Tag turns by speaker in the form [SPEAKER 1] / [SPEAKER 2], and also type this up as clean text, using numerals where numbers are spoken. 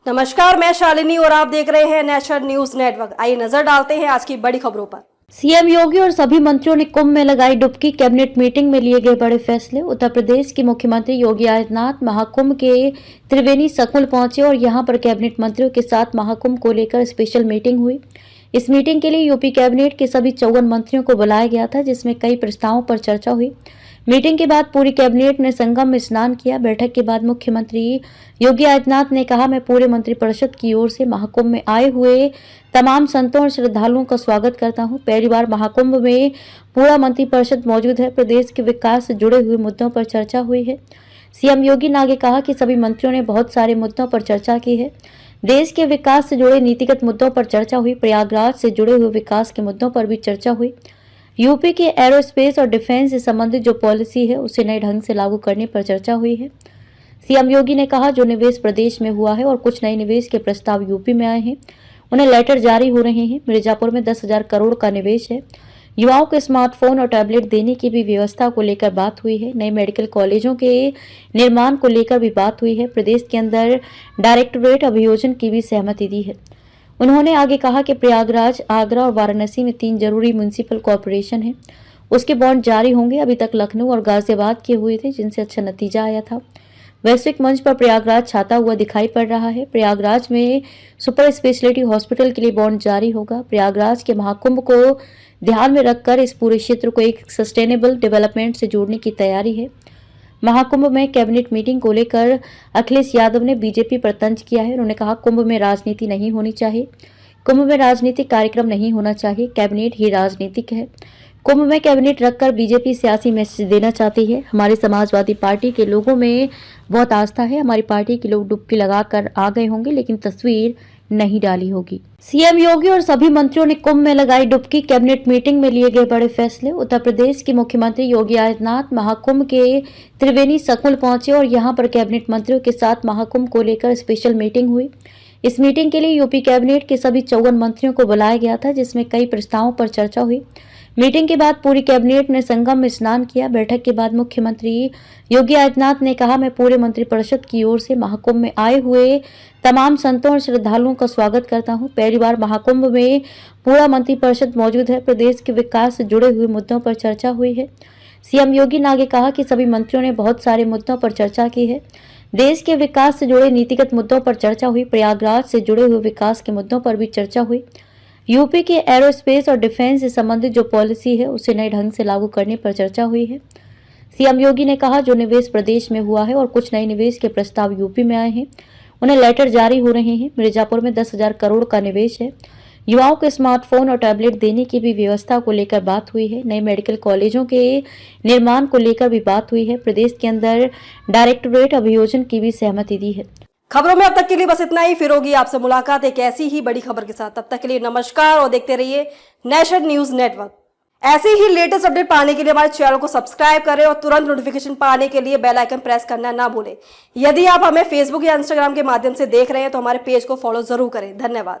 [SPEAKER 1] नमस्कार, मैं शालिनी और आप देख रहे हैं नेशनल न्यूज नेटवर्क। आइए नजर डालते हैं आज की बड़ी खबरों पर।
[SPEAKER 2] सीएम योगी और सभी मंत्रियों ने कुंभ में लगाई डुबकी। कैबिनेट मीटिंग में लिए गए बड़े फैसले। उत्तर प्रदेश के मुख्यमंत्री योगी आदित्यनाथ महाकुंभ के त्रिवेणी संकुल पहुंचे और यहां पर कैबिनेट मंत्रियों के साथ महाकुंभ को लेकर स्पेशल मीटिंग हुई। इस मीटिंग के लिए यूपी कैबिनेट के सभी 54 मंत्रियों को बुलाया गया था, जिसमें कई प्रस्तावों पर चर्चा हुई। मीटिंग के बाद पूरी कैबिनेट ने संगम में स्नान किया। बैठक के बाद मुख्यमंत्री योगी आदित्यनाथ ने कहा, मैं पूरे मंत्रिपरिषद की ओर से महाकुंभ में आए हुए तमाम संतों और श्रद्धालुओं का स्वागत करता हूं। पहली बार महाकुंभ में पूरा मंत्रिपरिषद मौजूद है। प्रदेश के विकास से जुड़े हुए मुद्दों पर चर्चा हुई है। सीएम योगी ने आगे कहा कि सभी मंत्रियों ने बहुत सारे मुद्दों पर चर्चा की है। देश के विकास से जुड़े नीतिगत मुद्दों पर चर्चा हुई। प्रयागराज से जुड़े हुए विकास के मुद्दों पर भी चर्चा हुई। यूपी के एरोस्पेस और डिफेंस से संबंधित जो पॉलिसी है उसे नए ढंग से लागू करने पर चर्चा हुई है। सीएम योगी ने कहा, जो निवेश प्रदेश में हुआ है और कुछ नए निवेश के प्रस्ताव यूपी में आए हैं, उन्हें लेटर जारी हो रहे हैं। मिर्जापुर में 10,000 करोड़ का निवेश है। युवाओं को स्मार्टफोन और टैबलेट देने की भी व्यवस्था को लेकर बात हुई है। नए मेडिकल कॉलेजों के निर्माण को लेकर भी बात हुई है। प्रदेश के अंदर डायरेक्टोरेट अभियोजन की भी सहमति दी है। उन्होंने आगे कहा कि प्रयागराज, आगरा और वाराणसी में 3 जरूरी म्युनिसिपल कॉर्पोरेशन है, उसके बॉन्ड जारी होंगे। अभी तक लखनऊ और गाजियाबाद के हुए थे, जिनसे अच्छा नतीजा आया था। वैश्विक मंच पर प्रयागराज छाता हुआ दिखाई पड़ रहा है। प्रयागराज में सुपर स्पेशलिटी हॉस्पिटल के लिए बॉन्ड जारी होगा। प्रयागराज के महाकुंभ को ध्यान में रखकर इस पूरे क्षेत्र को एक सस्टेनेबल डेवलपमेंट से जोड़ने की तैयारी है। महाकुंभ में कैबिनेट मीटिंग को लेकर अखिलेश यादव ने बीजेपी पर तंज किया है। उन्होंने कहा, कुंभ में राजनीति नहीं होनी चाहिए, कुंभ में राजनीतिक कार्यक्रम नहीं होना चाहिए, कैबिनेट ही राजनीतिक है। कुंभ में कैबिनेट रखकर बीजेपी सियासी मैसेज देना चाहती है। हमारी समाजवादी पार्टी के लोगों में बहुत आस्था है। हमारी पार्टी के लोग डुबकी लगाकर आ गए होंगे, लेकिन तस्वीर नहीं डाली होगी। सीएम योगी और सभी मंत्रियों ने कुंभ में लगाई डुबकी। कैबिनेट मीटिंग में लिए गए बड़े फैसले। उत्तर प्रदेश के मुख्यमंत्री योगी आदित्यनाथ महाकुंभ के त्रिवेणी संकुल पहुंचे और यहां पर कैबिनेट मंत्रियों के साथ महाकुंभ को लेकर स्पेशल मीटिंग हुई। इस मीटिंग के लिए यूपी कैबिनेट के सभी 54 मंत्रियों को बुलाया गया था, जिसमें कई प्रस्तावों पर चर्चा हुई। मीटिंग के बाद पूरी कैबिनेट ने संगम में स्नान किया। बैठक के बाद मुख्यमंत्री योगी आदित्यनाथ ने कहा, मैं पूरे मंत्रिपरिषद की ओर से महाकुंभ में आए हुए तमाम संतों और श्रद्धालुओं का स्वागत करता हूं। पहली बार महाकुंभ में पूरा मंत्रिपरिषद मौजूद है। प्रदेश के विकास से जुड़े हुए मुद्दों पर चर्चा हुई है। सीएम योगी ने आगे कहा कि सभी मंत्रियों ने बहुत सारे मुद्दों पर चर्चा की है। देश के विकास से जुड़े नीतिगत मुद्दों पर चर्चा हुई। प्रयागराज से जुड़े हुए विकास के मुद्दों पर भी चर्चा हुई। यूपी के एरोस्पेस और डिफेंस से संबंधित जो पॉलिसी है उसे नए ढंग से लागू करने पर चर्चा हुई है। सीएम योगी ने कहा, जो निवेश प्रदेश में हुआ है और कुछ नए निवेश के प्रस्ताव यूपी में आए हैं, उन्हें लेटर जारी हो रहे हैं। मिर्जापुर में 10,000 करोड़ का निवेश है। युवाओं को स्मार्टफोन और टैबलेट देने की भी व्यवस्था को लेकर बात हुई है। नए मेडिकल कॉलेजों के निर्माण को लेकर भी बात हुई है। प्रदेश के अंदर डायरेक्टोरेट अभियोजन की भी सहमति दी है।
[SPEAKER 1] खबरों में अब तक के लिए बस इतना ही। फिर होगी आपसे मुलाकात एक ऐसी ही बड़ी खबर के साथ। तब तक के लिए नमस्कार और देखते रहिए नेशनल न्यूज नेटवर्क। ऐसे ही लेटेस्ट अपडेट पाने के लिए हमारे चैनल को सब्सक्राइब करें और तुरंत नोटिफिकेशन पाने के लिए बेल आइकन प्रेस करना ना भूलें। यदि आप हमें फेसबुक या इंस्टाग्राम के माध्यम से देख रहे हैं तो हमारे पेज को फॉलो जरूर करें। धन्यवाद।